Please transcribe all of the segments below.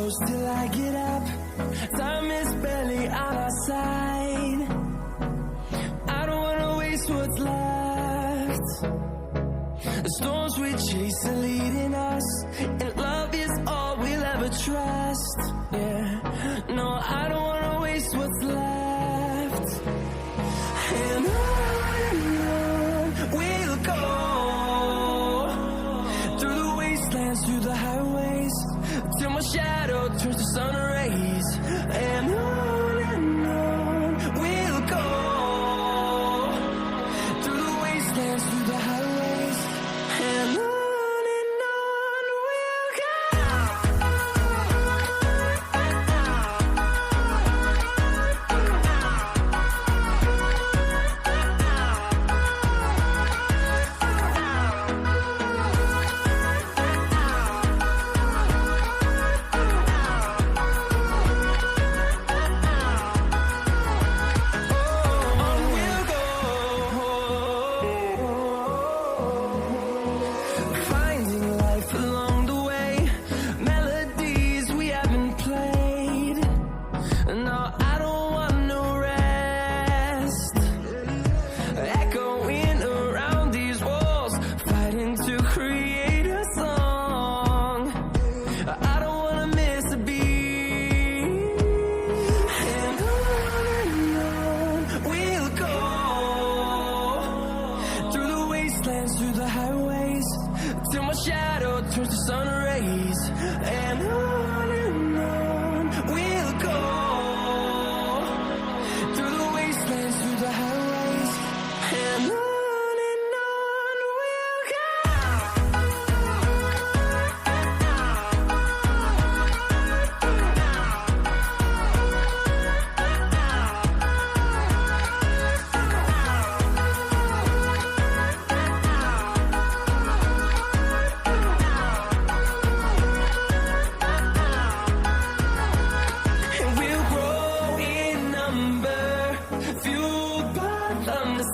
close till I get up. Time is barely on our side. I don't wanna waste what's left. The storms we chase are leading us, and love is all we'll ever trust. Yeah, no, I don't wanna waste what's left. And on we'll go, through the wastelands, through the highways, till my shadow turns to sun rays. And on we'll go, through the wastelands, through the highways, and on we'll go. Through the highways, till my shadow turns to sun rays. And on we'll go, through the wastelands, through the highways, and on we'll go.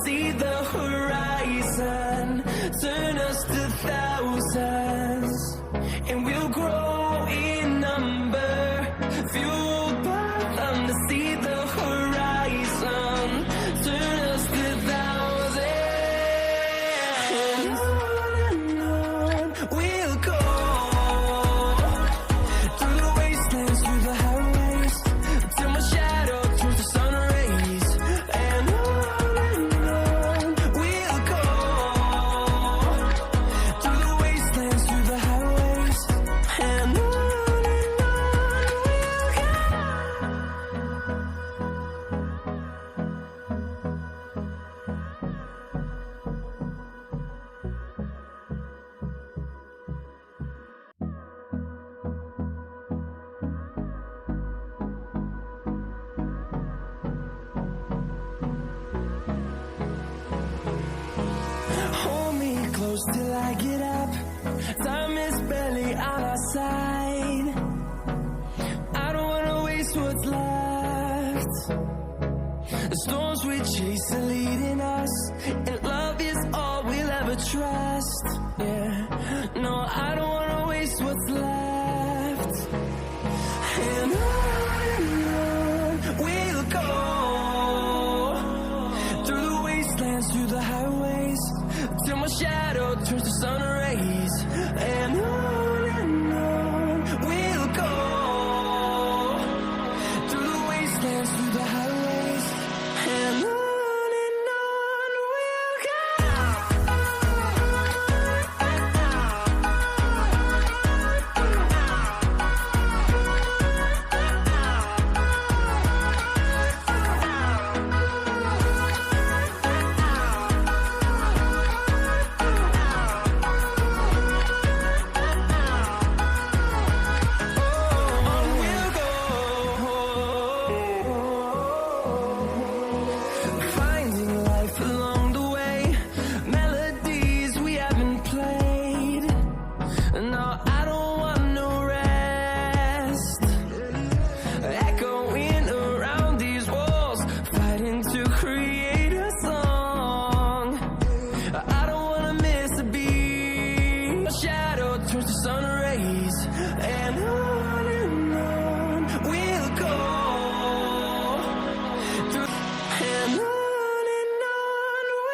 See the horizon, turn us to thousands, and we'll grow in number, fueled by them to see the horizon, turn us to thousands. And on we'll go, through the wastelands, through the highways, till my shadow turns to sun rays. And close till I get up. Time is barely on our side. I don't wanna waste what's left. The storms we chase are leading us, and love is all we'll ever trust. Yeah, no, I don't wanna waste what's left. And on we'll go, through the wastelands, through the highways, till my shadow turns to sun rays. And on we'll go, through the wastelands, through the highways, and on we'll go. turns to sun rays.